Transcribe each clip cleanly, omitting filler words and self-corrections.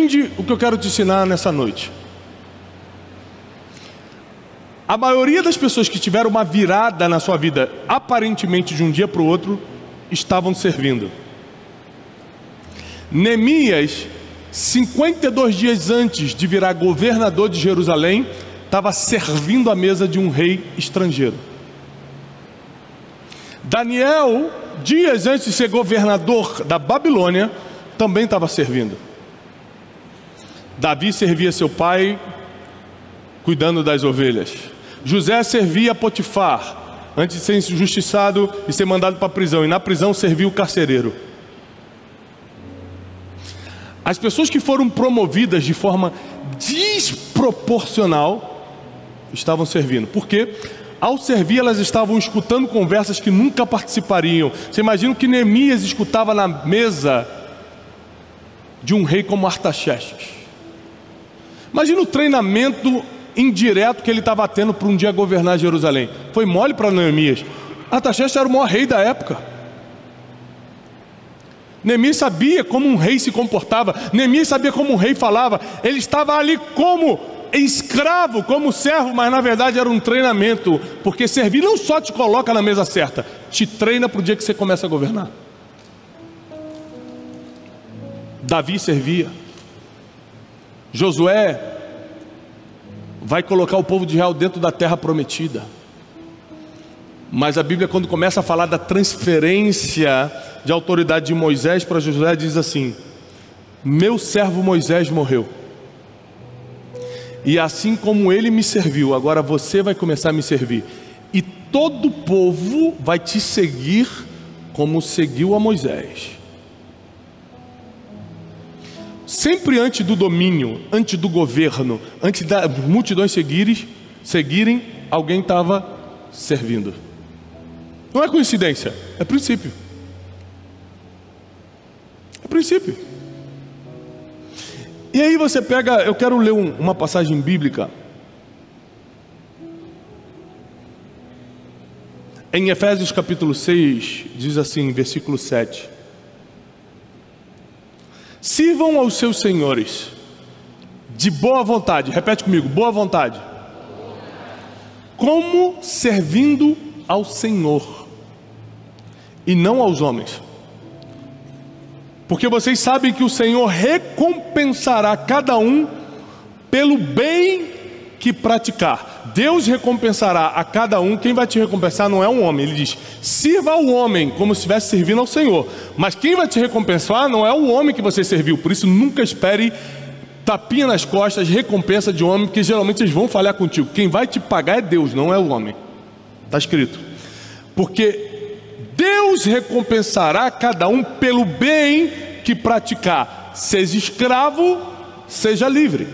Entende o que eu quero te ensinar nessa noite? A maioria das pessoas que tiveram uma virada na sua vida, aparentemente de um dia para o outro, estavam servindo. Neemias, 52 dias antes de virar governador de Jerusalém, estava servindo à mesa de um rei estrangeiro. Daniel, dias antes de ser governador da Babilônia, também estava servindo. Davi servia seu pai, cuidando das ovelhas. José servia Potifar, antes de ser injustiçado e ser mandado para a prisão. E na prisão servia o carcereiro. As pessoas que foram promovidas de forma desproporcional estavam servindo. Por quê? Ao servir, elas estavam escutando conversas que nunca participariam. Você imagina que Neemias escutava na mesa de um rei como Artaxerxes. Imagina o treinamento indireto que ele estava tendo para um dia governar Jerusalém. Foi mole para Neemias. Artaxerxes era o maior rei da época. Neemias sabia como um rei se comportava. Neemias sabia como um rei falava. Ele estava ali como escravo, como servo, mas na verdade era um treinamento. Porque servir não só te coloca na mesa certa, te treina para o dia que você começa a governar. Davi servia. Josué vai colocar o povo de Israel dentro da terra prometida. Mas a Bíblia, quando começa a falar da transferência de autoridade de Moisés para Josué, diz assim: meu servo Moisés morreu, e assim como ele me serviu, agora você vai começar a me servir, e todo o povo vai te seguir como seguiu a Moisés. Sempre antes do domínio, antes do governo, antes das multidões seguirem, alguém estava servindo. Não é coincidência, é princípio. É princípio. E aí você pega, eu quero ler uma passagem bíblica. Em Efésios capítulo 6, diz assim, versículo 7. Sirvam aos seus senhores de boa vontade. Repete comigo, boa vontade. Como servindo ao Senhor e não aos homens, porque vocês sabem que o Senhor recompensará cada um pelo bem que praticar. Deus recompensará a cada um. Quem vai te recompensar não é um homem. Ele diz: sirva ao homem como se estivesse servindo ao Senhor. Mas quem vai te recompensar não é o homem que você serviu. Por isso nunca espere tapinha nas costas, recompensa de homem, porque geralmente eles vão falhar contigo. Quem vai te pagar é Deus, não é o homem. Está escrito. Porque Deus recompensará cada um pelo bem que praticar. Seja escravo, seja livre.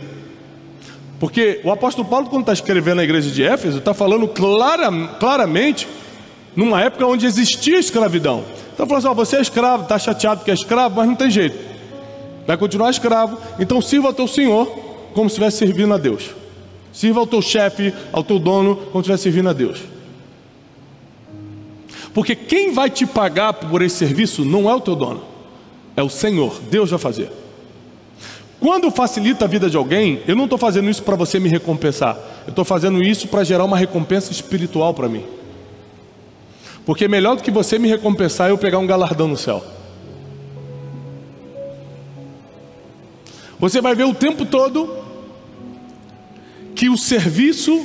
Porque o apóstolo Paulo, quando está escrevendo na igreja de Éfeso, está falando claramente numa época onde existia escravidão. Então falando assim: você é escravo, está chateado que é escravo, mas não tem jeito, vai continuar escravo. Então sirva ao teu senhor como se estivesse servindo a Deus. Sirva ao teu chefe, ao teu dono, como se estivesse servindo a Deus. Porque quem vai te pagar por esse serviço não é o teu dono, é o Senhor. Deus vai fazer. Quando facilita a vida de alguém, eu não estou fazendo isso para você me recompensar. Eu estou fazendo isso para gerar uma recompensa espiritual para mim. Porque melhor do que você me recompensar é eu pegar um galardão no céu. Você vai ver o tempo todo que o serviço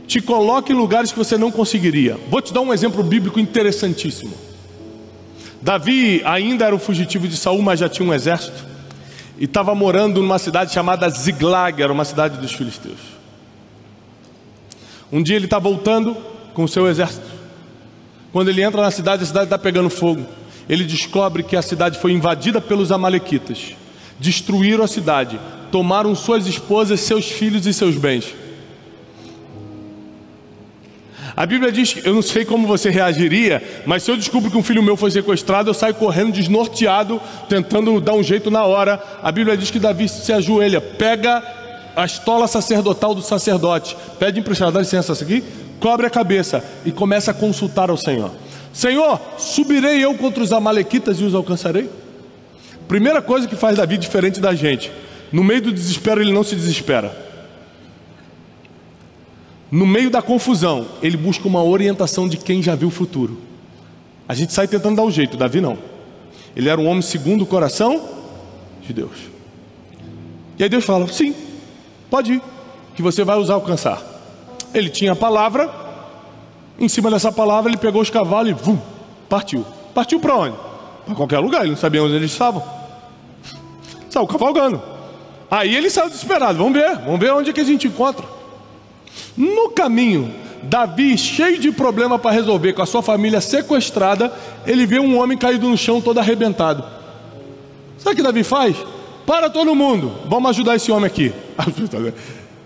te coloca em lugares que você não conseguiria. Vou te dar um exemplo bíblico interessantíssimo. Davi ainda era um fugitivo de Saul, mas já tinha um exército. E estava morando numa cidade chamada Ziglag, era uma cidade dos filisteus. Um dia ele está voltando com o seu exército. Quando ele entra na cidade, a cidade está pegando fogo. Ele descobre que a cidade foi invadida pelos amalequitas. Destruíram a cidade, tomaram suas esposas, seus filhos e seus bens. A Bíblia diz, eu não sei como você reagiria, mas se eu descubro que um filho meu foi sequestrado, eu saio correndo desnorteado, tentando dar um jeito na hora. A Bíblia diz que Davi se ajoelha, pega a estola sacerdotal do sacerdote, pede emprestado, dá licença isso aqui, cobre a cabeça e começa a consultar ao Senhor. Senhor, subirei eu contra os amalequitas e os alcançarei? Primeira coisa que faz Davi diferente da gente: no meio do desespero ele não se desespera. No meio da confusão ele busca uma orientação de quem já viu o futuro. A gente sai tentando dar um jeito, Davi não. Ele era um homem segundo o coração de Deus. E aí Deus fala: sim, pode ir, que você vai os alcançar. Ele tinha a palavra. Em cima dessa palavra ele pegou os cavalos e vum, partiu. Partiu para onde? Para qualquer lugar, ele não sabia onde eles estavam. Saiu cavalgando. Aí ele saiu desesperado: vamos ver onde é que a gente encontra. No caminho, Davi, cheio de problema para resolver, com a sua família sequestrada, ele vê um homem caído no chão todo arrebentado. Sabe o que Davi faz? Para todo mundo, vamos ajudar esse homem aqui.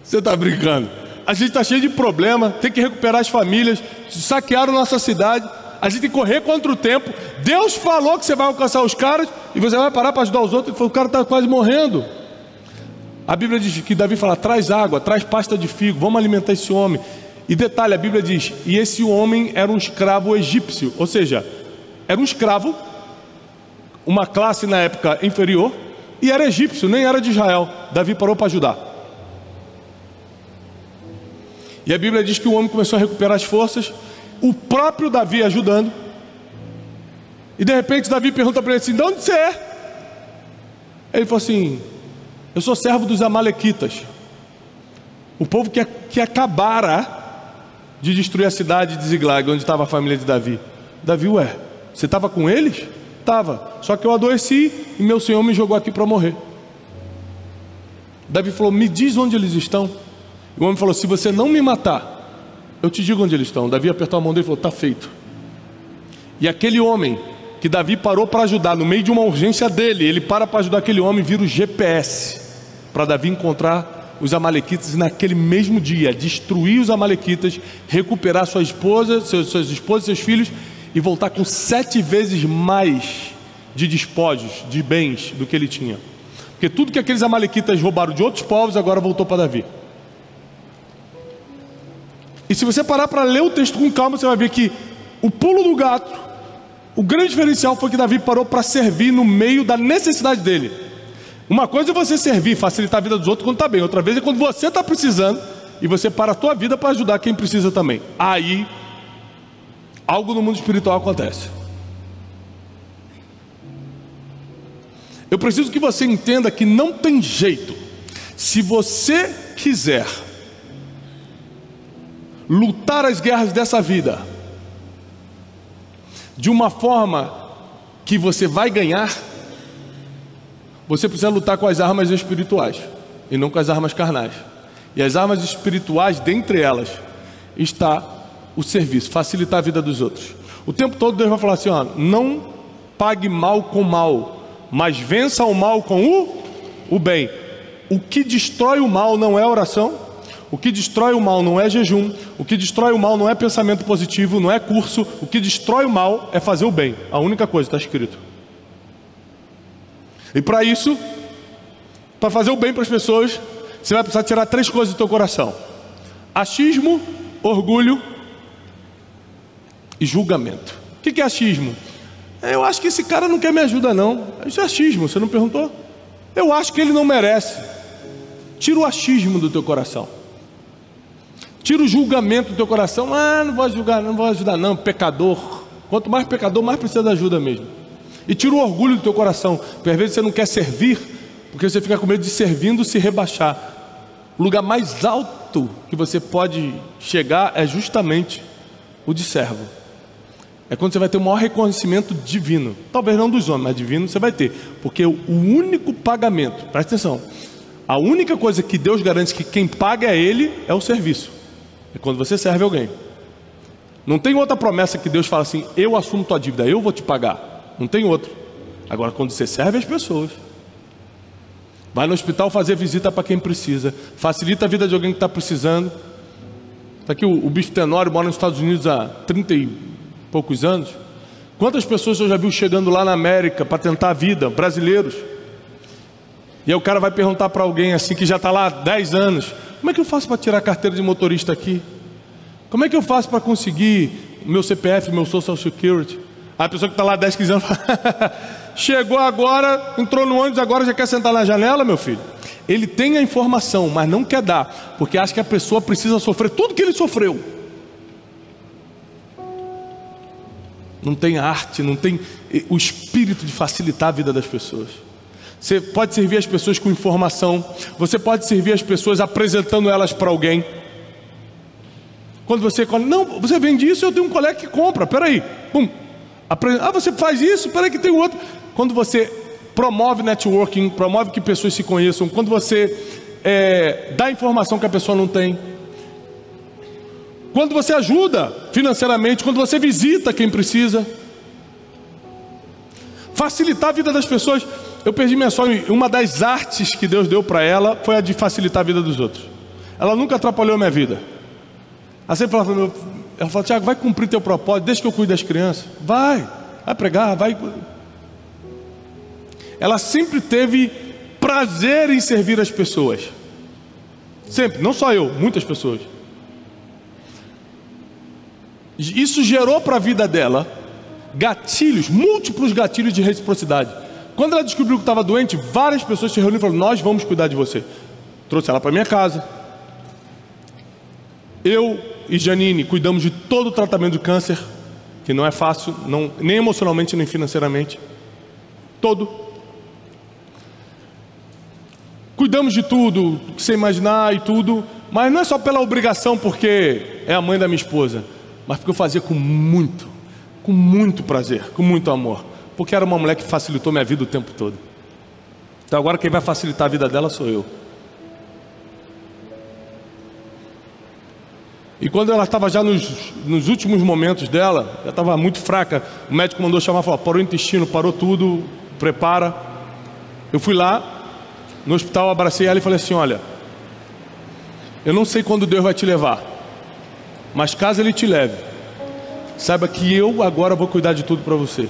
Você está brincando? A gente está cheio de problema, tem que recuperar as famílias, saquearam nossa cidade, a gente tem que correr contra o tempo. Deus falou que você vai alcançar os caras e você vai parar para ajudar os outros. Ele falou: o cara está quase morrendo. A Bíblia diz que Davi fala: traz água, traz pasta de figo, vamos alimentar esse homem. E detalhe, a Bíblia diz: e esse homem era um escravo egípcio, ou seja, era um escravo, uma classe na época inferior, e era egípcio, nem era de Israel. Davi parou para ajudar. E a Bíblia diz que o homem começou a recuperar as forças, o próprio Davi ajudando. E de repente Davi pergunta para ele assim: de onde você é? Ele falou assim: eu sou servo dos amalequitas, o povo que acabara de destruir a cidade de Ziglag, onde estava a família de Davi. Davi: ué, você estava com eles? Estava, só que eu adoeci e meu Senhor me jogou aqui para morrer. Davi falou: me diz onde eles estão. E o homem falou: se você não me matar, eu te digo onde eles estão. Davi apertou a mão dele e falou: está feito. E aquele homem que Davi parou para ajudar, no meio de uma urgência dele, ele para ajudar aquele homem, vira o GPS para Davi encontrar os amalequitas e naquele mesmo dia destruir os amalequitas, recuperar sua esposa, suas esposas e seus filhos, e voltar com 7 vezes mais de despojos, de bens do que ele tinha. Porque tudo que aqueles amalequitas roubaram de outros povos agora voltou para Davi. E se você parar para ler o texto com calma, você vai ver que o pulo do gato, o grande diferencial foi que Davi parou para servir no meio da necessidade dele. Uma coisa é você servir, facilitar a vida dos outros quando está bem. Outra vez é quando você está precisando e você para a tua vida para ajudar quem precisa também. Aí, algo no mundo espiritual acontece. Eu preciso que você entenda que não tem jeito. Se você quiser lutar as guerras dessa vida de uma forma que você vai ganhar, você precisa lutar com as armas espirituais e não com as armas carnais. E as armas espirituais, dentre elas, está o serviço, facilitar a vida dos outros. O tempo todo Deus vai falar assim: ó, não pague mal com mal, mas vença o mal com o bem. O que destrói o mal não é oração, o que destrói o mal não é jejum, o que destrói o mal não é pensamento positivo, não é curso. O que destrói o mal é fazer o bem. A única coisa, está escrito. E para isso, para fazer o bem para as pessoas, você vai precisar tirar 3 coisas do teu coração: achismo, orgulho e julgamento. O que é achismo? Eu acho que esse cara não quer me ajudar não. Isso é achismo, você não perguntou? Eu acho que ele não merece. Tira o achismo do teu coração. Tira o julgamento do teu coração. Não vou julgar, não vou ajudar não, pecador. Quanto mais pecador, mais precisa de ajuda mesmo. E tira o orgulho do teu coração, porque às vezes você não quer servir, porque você fica com medo de servindo se rebaixar. O lugar mais alto que você pode chegar é justamente o de servo. É quando você vai ter o maior reconhecimento divino. Talvez não dos homens, mas divino você vai ter. Porque o único pagamento, presta atenção, a única coisa que Deus garante que quem paga é Ele, é o serviço. É quando você serve alguém. Não tem outra promessa que Deus fala assim: eu assumo tua dívida, eu vou te pagar. Não tem outro. Agora, quando você serve as pessoas, vai no hospital fazer visita para quem precisa, facilita a vida de alguém que está precisando. Está aqui o Bispo Tenório, mora nos Estados Unidos há 30 e poucos anos. Quantas pessoas eu já vi chegando lá na América para tentar a vida, brasileiros. E aí o cara vai perguntar para alguém assim que já está lá há 10 anos: como é que eu faço para tirar a carteira de motorista aqui? Como é que eu faço para conseguir meu CPF, meu Social Security? A pessoa que está lá 10, 15 anos fala, chegou agora, entrou no ônibus, agora já quer sentar na janela, meu filho. Ele tem a informação, mas não quer dar, porque acha que a pessoa precisa sofrer tudo que ele sofreu. Não tem arte, não tem o espírito de facilitar a vida das pessoas. Você pode servir as pessoas com informação, você pode servir as pessoas apresentando elas para alguém. Quando você não, você vende isso, eu tenho um colega que compra, peraí, pum. Você faz isso, peraí que tem outro. Quando você promove networking, promove que pessoas se conheçam, quando você dá informação que a pessoa não tem, quando você ajuda financeiramente, quando você visita quem precisa, facilitar a vida das pessoas. Eu perdi minha sogra, uma das artes que Deus deu para ela foi a de facilitar a vida dos outros. Ela nunca atrapalhou a minha vida. Ela sempre falava, ela falou, Tiago, vai cumprir teu propósito, deixa que eu cuide das crianças. Vai pregar, vai. Ela sempre teve prazer em servir as pessoas. Sempre, não só eu, muitas pessoas. Isso gerou para a vida dela gatilhos, múltiplos gatilhos de reciprocidade. Quando ela descobriu que estava doente, várias pessoas se reuniram e falaram, nós vamos cuidar de você. Trouxe ela para minha casa. Eu e Janine cuidamos de todo o tratamento do câncer, que não é fácil, nem emocionalmente, nem financeiramente. Todo. Cuidamos de tudo, que você imaginar e tudo. Mas não é só pela obrigação, porque é a mãe da minha esposa, mas porque eu fazia com muito prazer, com muito amor. Porque era uma mulher que facilitou minha vida o tempo todo. Então agora quem vai facilitar a vida dela sou eu. E quando ela estava já nos últimos momentos dela, já estava muito fraca, o médico mandou chamar, falou, parou o intestino, parou tudo, prepara. Eu fui lá, no hospital, abracei ela e falei assim, olha, eu não sei quando Deus vai te levar, mas caso Ele te leve, saiba que eu agora vou cuidar de tudo para você.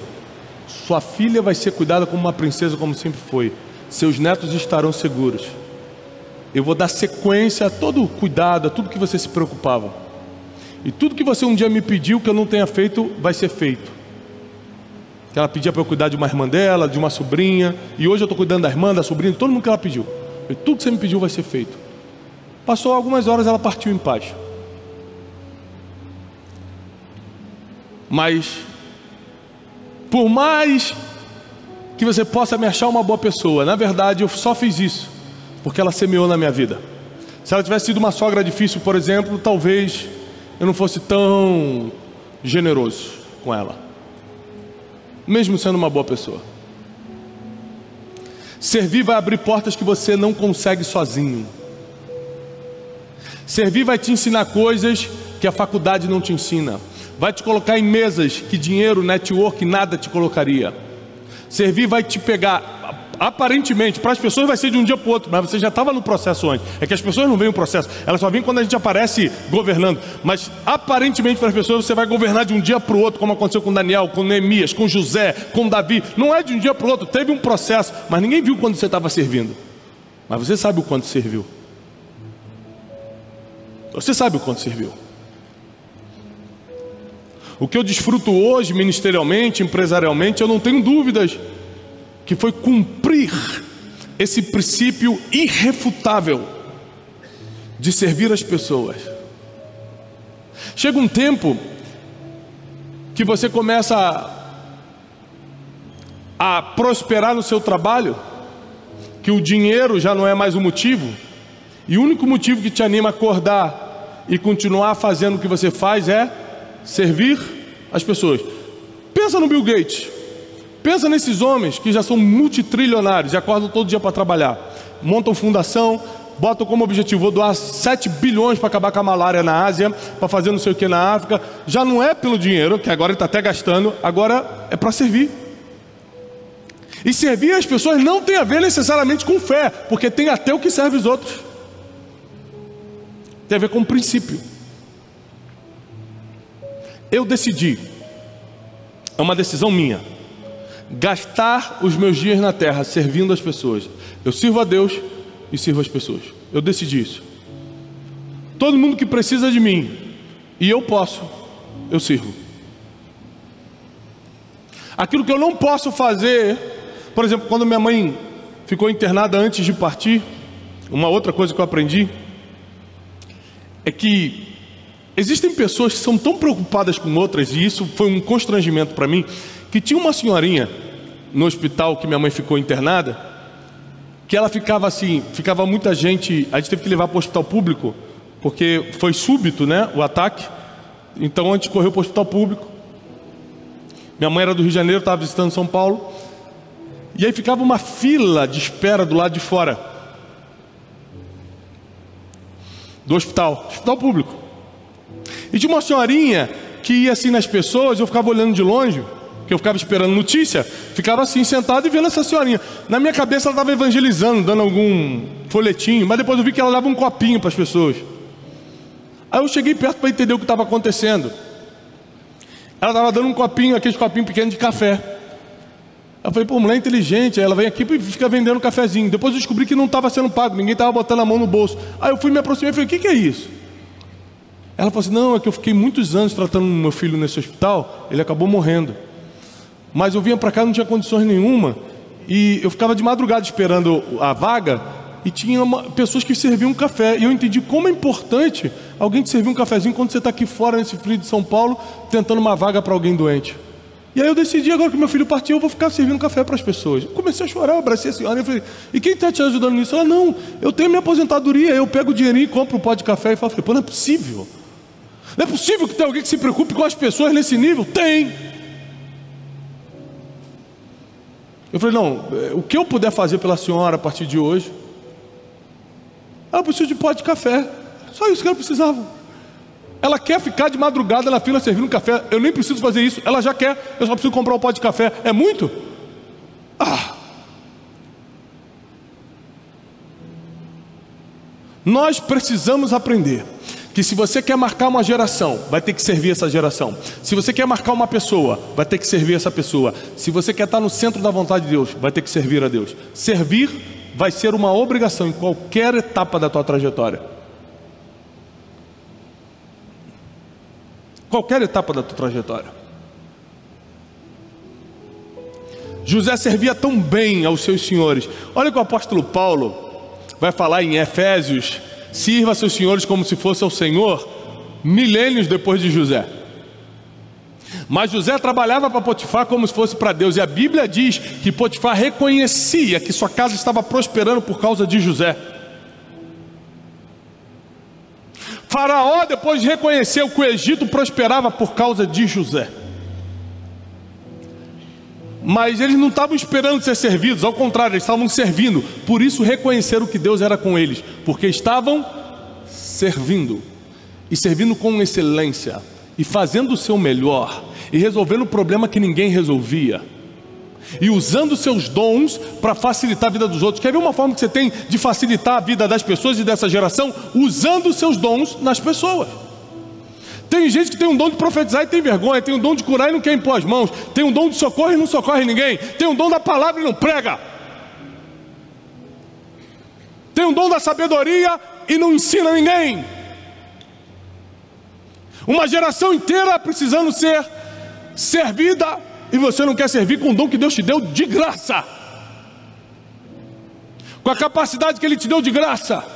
Sua filha vai ser cuidada como uma princesa, como sempre foi. Seus netos estarão seguros. Eu vou dar sequência a todo o cuidado, a tudo que você se preocupava. E tudo que você um dia me pediu que eu não tenha feito, vai ser feito. Que ela pedia para eu cuidar de uma irmã dela, de uma sobrinha. E hoje eu estou cuidando da irmã, da sobrinha, de todo mundo que ela pediu. E tudo que você me pediu vai ser feito. Passou algumas horas, ela partiu em paz. Mas por mais que você possa me achar uma boa pessoa, na verdade eu só fiz isso porque ela semeou na minha vida. Se ela tivesse sido uma sogra difícil, por exemplo, talvez eu não fosse tão generoso com ela, mesmo sendo uma boa pessoa. Servir vai abrir portas que você não consegue sozinho. Servir vai te ensinar coisas que a faculdade não te ensina. Vai te colocar em mesas que dinheiro, network, nada te colocaria. Servir vai te pegar, aparentemente, para as pessoas vai ser de um dia para o outro, mas você já estava no processo antes. É que as pessoas não veem o processo, elas só veem quando a gente aparece governando. Mas aparentemente para as pessoas você vai governar de um dia para o outro, como aconteceu com Daniel, com Neemias, com José, com Davi. Não é de um dia para o outro, teve um processo, mas ninguém viu quando você estava servindo. Mas você sabe o quanto serviu. Você sabe o quanto serviu. O que eu desfruto hoje, ministerialmente, empresarialmente, eu não tenho dúvidas que foi cumprir esse princípio irrefutável de servir as pessoas. Chega um tempo que você começa a prosperar no seu trabalho, que o dinheiro já não é mais o motivo, e o único motivo que te anima a acordar e continuar fazendo o que você faz é servir as pessoas. Pensa no Bill Gates. Pensa nesses homens que já são multitrilionários e acordam todo dia para trabalhar. Montam fundação, botam como objetivo, vou doar 7 bilhões para acabar com a malária na Ásia, para fazer não sei o que na África. Já não é pelo dinheiro, que agora ele está até gastando, agora é para servir. E servir as pessoas não tem a ver necessariamente com fé, porque tem até o que serve os outros. Tem a ver com princípio. Eu decidi, é uma decisão minha, gastar os meus dias na terra servindo as pessoas. Eu sirvo a Deus e sirvo as pessoas. Eu decidi isso. Todo mundo que precisa de mim e eu posso, eu sirvo. Aquilo que eu não posso fazer, por exemplo, quando minha mãe ficou internada antes de partir, uma outra coisa que eu aprendi é que existem pessoas que são tão preocupadas com outras, e isso foi um constrangimento para mim, que tinha uma senhorinha no hospital que minha mãe ficou internada, que ela ficava assim, ficava muita gente, a gente teve que levar para o hospital público, porque foi súbito, né, o ataque, então a gente correu para o hospital público. Minha mãe era do Rio de Janeiro, estava visitando São Paulo, e aí ficava uma fila de espera do lado de fora do hospital público. E tinha uma senhorinha que ia assim nas pessoas, eu ficava olhando de longe, que eu ficava esperando notícia, ficava assim sentado e vendo essa senhorinha. Na minha cabeça ela estava evangelizando, dando algum folhetinho, mas depois eu vi que ela dava um copinho para as pessoas. Aí eu cheguei perto para entender o que estava acontecendo. Ela estava dando um copinho, aquele copinho pequeno de café. Eu falei, pô, mulher inteligente. Aí ela vem aqui e fica vendendo cafezinho. Depois eu descobri que não estava sendo pago, ninguém estava botando a mão no bolso. Aí eu fui me aproximei e falei, o que é isso? Ela falou assim, não, é que eu fiquei muitos anos tratando meu filho nesse hospital, ele acabou morrendo. Mas eu vinha para cá, não tinha condições nenhuma, e eu ficava de madrugada esperando a vaga, e tinha pessoas que serviam um café, e eu entendi como é importante alguém te servir um cafezinho quando você está aqui fora nesse frio de São Paulo, tentando uma vaga para alguém doente. E aí eu decidi, agora que meu filho partiu, eu vou ficar servindo café para as pessoas. Eu comecei a chorar, eu abracei a senhora, e falei, e quem está te ajudando nisso? Ela, não, eu tenho minha aposentadoria, eu pego o dinheirinho e compro um pó de café, e falo, pô, não é possível. Não é possível que tenha alguém que se preocupe com as pessoas nesse nível? Tem. Eu falei, não, o que eu puder fazer pela senhora a partir de hoje? Ela precisa de pó de café. Só isso que ela precisava. Ela quer ficar de madrugada na fila servindo café. Eu nem preciso fazer isso. Ela já quer. Eu só preciso comprar um pó de café. É muito? Nós precisamos aprender que se você quer marcar uma geração, vai ter que servir essa geração. Se você quer marcar uma pessoa, vai ter que servir essa pessoa. Se você quer estar no centro da vontade de Deus, vai ter que servir a Deus. Servir vai ser uma obrigação em qualquer etapa da tua trajetória. Qualquer etapa da tua trajetória. José servia tão bem aos seus senhores. Olha que o apóstolo Paulo vai falar em Efésios: sirva seus senhores como se fosse ao Senhor, milênios depois de José. Mas José trabalhava para Potifar como se fosse para Deus. E a Bíblia diz que Potifar reconhecia que sua casa estava prosperando por causa de José. Faraó depois reconheceu que o Egito prosperava por causa de José. Mas eles não estavam esperando ser servidos, ao contrário, eles estavam servindo. Por isso reconheceram que Deus era com eles, porque estavam servindo, e servindo com excelência, e fazendo o seu melhor, e resolvendo o problema que ninguém resolvia, e usando seus dons para facilitar a vida dos outros. Quer ver uma forma que você tem de facilitar a vida das pessoas e dessa geração? Usando seus dons nas pessoas. Tem gente que tem um dom de profetizar e tem vergonha, tem um dom de curar e não quer impor as mãos, tem um dom de socorro e não socorre ninguém, tem um dom da palavra e não prega, tem um dom da sabedoria e não ensina ninguém. Uma geração inteira precisando ser servida, e você não quer servir com o dom que Deus te deu de graça, com a capacidade que Ele te deu de graça.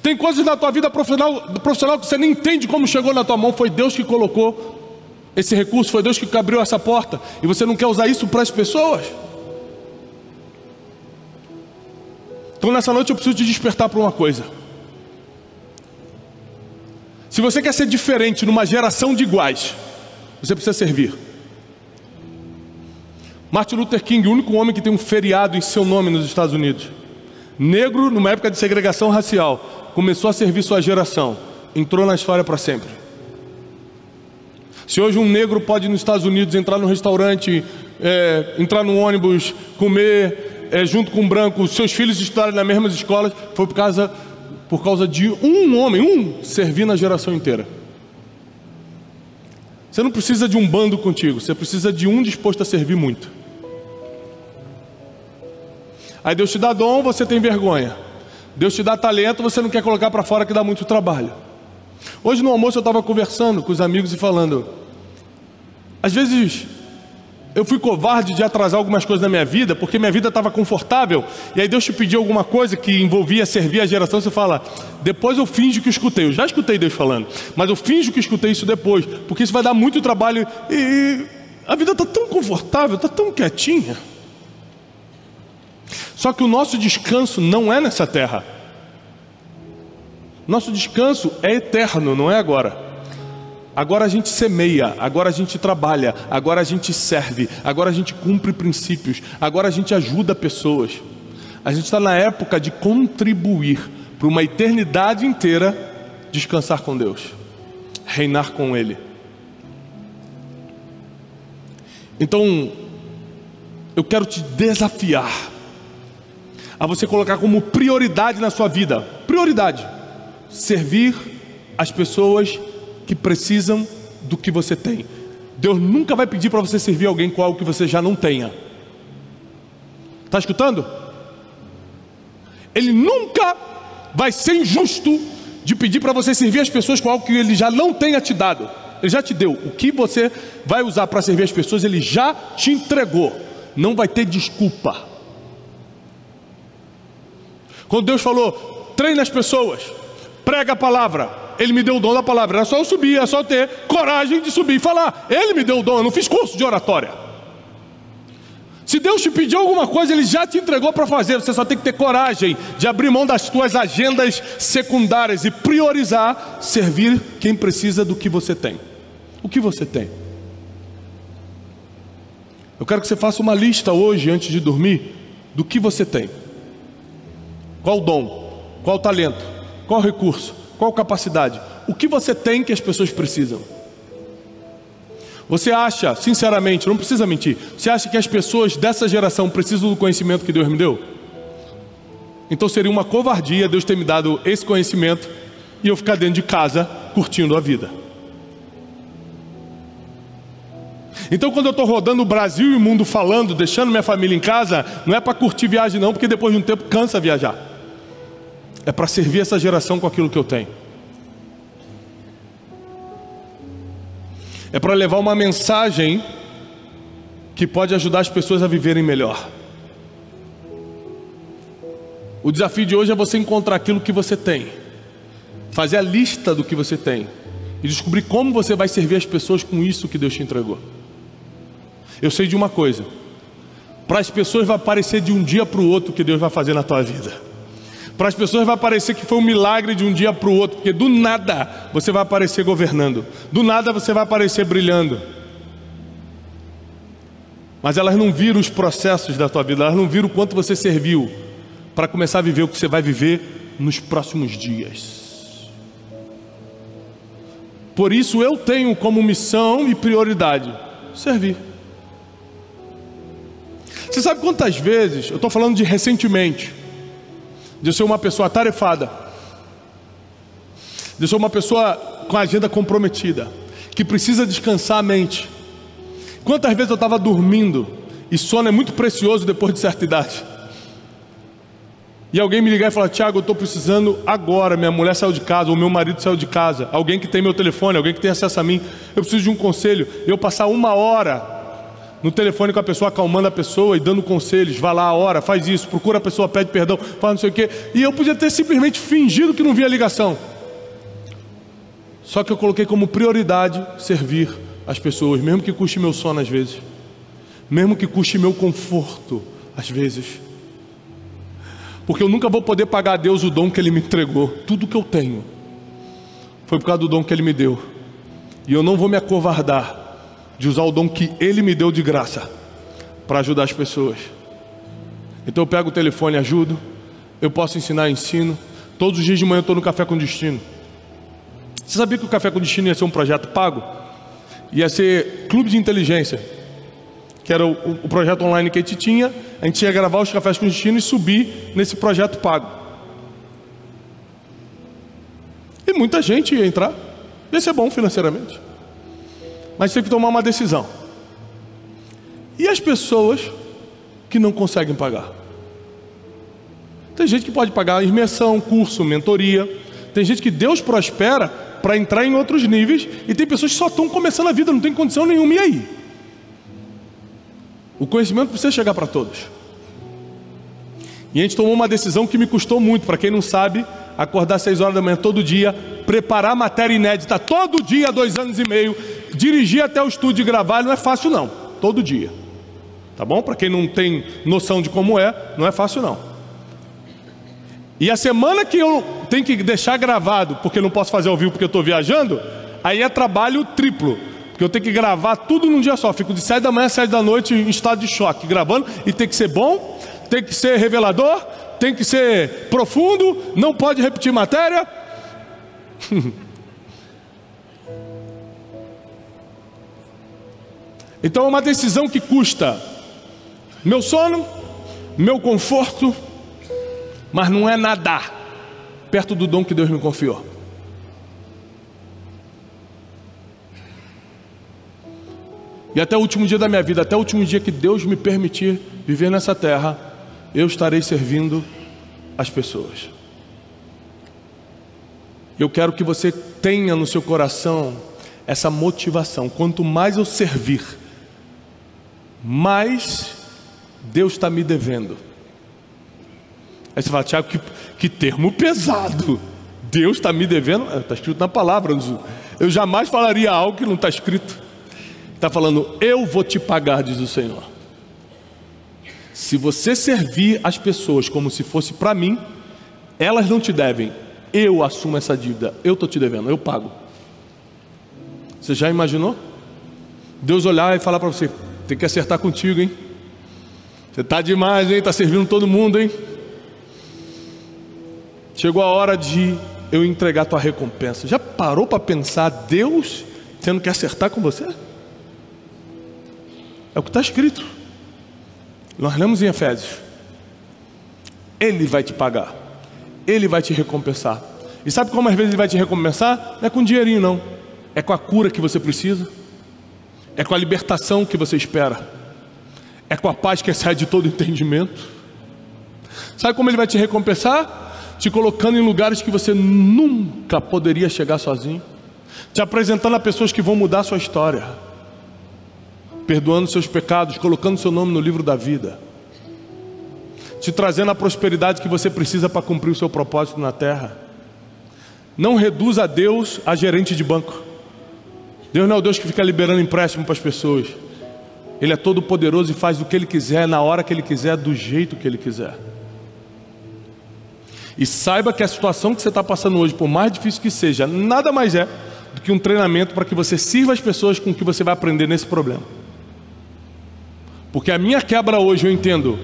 Tem coisas na tua vida profissional que você nem entende como chegou na tua mão. Foi Deus que colocou esse recurso, foi Deus que abriu essa porta, e você não quer usar isso para as pessoas. Então nessa noite eu preciso te despertar para uma coisa. Se você quer ser diferente numa geração de iguais, você precisa servir. Martin Luther King, o único homem que tem um feriado em seu nome nos Estados Unidos, negro, numa época de segregação racial, começou a servir sua geração, entrou na história para sempre. Se hoje um negro pode ir nos Estados Unidos entrar no restaurante, entrar no ônibus, comer junto com um branco, seus filhos estudarem nas mesmas escolas, foi por causa de um homem, servir na geração inteira. Você não precisa de um bando contigo, você precisa de um disposto a servir muito. Aí Deus te dá dom, você tem vergonha. Deus te dá talento, você não quer colocar para fora, que dá muito trabalho. Hoje no almoço eu estava conversando com os amigos e falando, às vezes eu fui covarde de atrasar algumas coisas na minha vida, porque minha vida estava confortável, e aí Deus te pediu alguma coisa que envolvia servir a geração, você fala, depois eu finjo que escutei. Eu já escutei Deus falando, mas eu finjo que escutei isso depois, porque isso vai dar muito trabalho, e a vida está tão confortável, está tão quietinha. Só que o nosso descanso não é nessa terra. Nosso descanso é eterno, não é agora. Agora a gente semeia, agora a gente trabalha, agora a gente serve, agora a gente cumpre princípios, agora a gente ajuda pessoas. A gente está na época de contribuir para uma eternidade inteira descansar com Deus, reinar com Ele. Então, eu quero te desafiar a você colocar como prioridade na sua vida, prioridade, servir as pessoas que precisam do que você tem. Deus nunca vai pedir para você servir alguém com algo que você já não tenha. Está escutando? Ele nunca vai ser injusto de pedir para você servir as pessoas com algo que Ele já não tenha te dado. Ele já te deu. O que você vai usar para servir as pessoas, Ele já te entregou. Não vai ter desculpa. Quando Deus falou, treina as pessoas, prega a palavra, Ele me deu o dom da palavra. Era só eu subir, era só eu ter coragem de subir e falar. Ele me deu o dom, eu não fiz curso de oratória. Se Deus te pediu alguma coisa, Ele já te entregou para fazer. Você só tem que ter coragem de abrir mão das tuas agendas secundárias e priorizar servir quem precisa do que você tem. O que você tem? Eu quero que você faça uma lista hoje, antes de dormir, do que você tem. Qual o dom? Qual o talento? Qual o recurso? Qual capacidade? O que você tem que as pessoas precisam? Você acha, sinceramente, não precisa mentir, você acha que as pessoas dessa geração precisam do conhecimento que Deus me deu? Então seria uma covardia Deus ter me dado esse conhecimento e eu ficar dentro de casa curtindo a vida. Então quando eu estou rodando o Brasil e o mundo falando, deixando minha família em casa, não é para curtir viagem não, porque depois de um tempo cansa viajar. É para servir essa geração com aquilo que eu tenho. É para levar uma mensagem que pode ajudar as pessoas a viverem melhor. O desafio de hoje é você encontrar aquilo que você tem, fazer a lista do que você tem e descobrir como você vai servir as pessoas com isso que Deus te entregou. Eu sei de uma coisa: para as pessoas vai parecer de um dia para o outro o que Deus vai fazer na tua vida. Para as pessoas vai parecer que foi um milagre de um dia para o outro, porque do nada você vai aparecer governando, do nada você vai aparecer brilhando. Mas elas não viram os processos da tua vida, elas não viram o quanto você serviu para começar a viver o que você vai viver nos próximos dias. Por isso eu tenho como missão e prioridade servir. Você sabe quantas vezes, eu estou falando de recentemente, de eu ser uma pessoa atarefada, de eu ser uma pessoa com a agenda comprometida, que precisa descansar a mente. Quantas vezes eu estava dormindo, e sono é muito precioso depois de certa idade, e alguém me ligar e falar: Tiago, eu estou precisando agora, minha mulher saiu de casa, ou meu marido saiu de casa, alguém que tem meu telefone, alguém que tem acesso a mim, eu preciso de um conselho. Eu passar 1 hora no telefone com a pessoa, acalmando a pessoa e dando conselhos. Vai lá a hora, faz isso, procura a pessoa, pede perdão, faz não sei o quê. E eu podia ter simplesmente fingido que não via a ligação. Só que eu coloquei como prioridade servir as pessoas, mesmo que custe meu sono às vezes, mesmo que custe meu conforto às vezes, porque eu nunca vou poder pagar a Deus o dom que Ele me entregou. Tudo que eu tenho foi por causa do dom que Ele me deu, e eu não vou me acovardar de usar o dom que Ele me deu de graça para ajudar as pessoas. Então eu pego o telefone e ajudo. Eu posso ensinar, ensino. Todos os dias de manhã eu estou no Café com Destino. Você sabia que o Café com Destino ia ser um projeto pago? Ia ser Clube de Inteligência, que era o projeto online que a gente tinha. A gente ia gravar os Cafés com Destino e subir nesse projeto pago. E muita gente ia entrar. Ia ser bom financeiramente, mas tem que tomar uma decisão. E as pessoas que não conseguem pagar? Tem gente que pode pagar imersão, curso, mentoria. Tem gente que Deus prospera para entrar em outros níveis. E tem pessoas que só estão começando a vida, não tem condição nenhuma. E aí? O conhecimento precisa chegar para todos. E a gente tomou uma decisão que me custou muito. Para quem não sabe, acordar 6 horas da manhã todo dia, preparar matéria inédita todo dia, 2 anos e meio, dirigir até o estúdio e gravar, não é fácil não, todo dia. Tá bom? Para quem não tem noção de como é, não é fácil não. E a semana que eu tenho que deixar gravado, porque eu não posso fazer ao vivo porque eu estou viajando, aí é trabalho triplo. Porque eu tenho que gravar tudo num dia só. Fico de 7 da manhã a 7 da noite em estado de choque, gravando. E tem que ser bom, tem que ser revelador, tem que ser profundo, não pode repetir matéria. Então é uma decisão que custa meu sono, meu conforto, mas não é nada perto do dom que Deus me confiou. E até o último dia da minha vida, até o último dia que Deus me permitir viver nessa terra, eu estarei servindo as pessoas. Eu quero que você tenha no seu coração essa motivação. Quanto mais eu servir, mais Deus está me devendo. Aí você fala, Tiago, que termo pesado. Deus está me devendo. Está escrito na palavra. Eu jamais falaria algo que não está escrito. Está falando, eu vou te pagar, diz o Senhor. Se você servir as pessoas como se fosse para mim, elas não te devem. Eu assumo essa dívida. Eu estou te devendo, eu pago. Você já imaginou? Deus olhar e falar para você, tem que acertar contigo, hein? Você está demais, hein? Está servindo todo mundo, hein? Chegou a hora de eu entregar a tua recompensa. Já parou para pensar Deus tendo que acertar com você? É o que está escrito. Nós lemos em Efésios. Ele vai te pagar. Ele vai te recompensar. E sabe como às vezes Ele vai te recompensar? Não é com dinheirinho não. É com a cura que você precisa. É com a libertação que você espera. É com a paz que excede todo entendimento. Sabe como Ele vai te recompensar? Te colocando em lugares que você nunca poderia chegar sozinho. Te apresentando a pessoas que vão mudar a sua história. Perdoando seus pecados, colocando seu nome no livro da vida. Te trazendo a prosperidade que você precisa para cumprir o seu propósito na terra. Não reduza a Deus a gerente de banco. Deus não é o Deus que fica liberando empréstimo para as pessoas. Ele é todo poderoso e faz o que Ele quiser, na hora que Ele quiser, do jeito que Ele quiser. E saiba que a situação que você está passando hoje, por mais difícil que seja, nada mais é do que um treinamento para que você sirva as pessoas com o que você vai aprender nesse problema. Porque a minha quebra hoje, eu entendo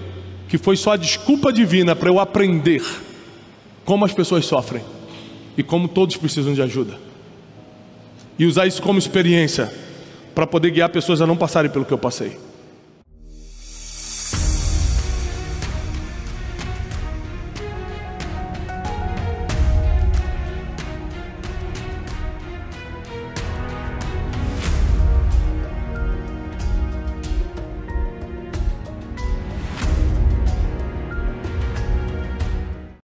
que foi só a desculpa divina para eu aprender como as pessoas sofrem e como todos precisam de ajuda. E usar isso como experiência para poder guiar pessoas a não passarem pelo que eu passei.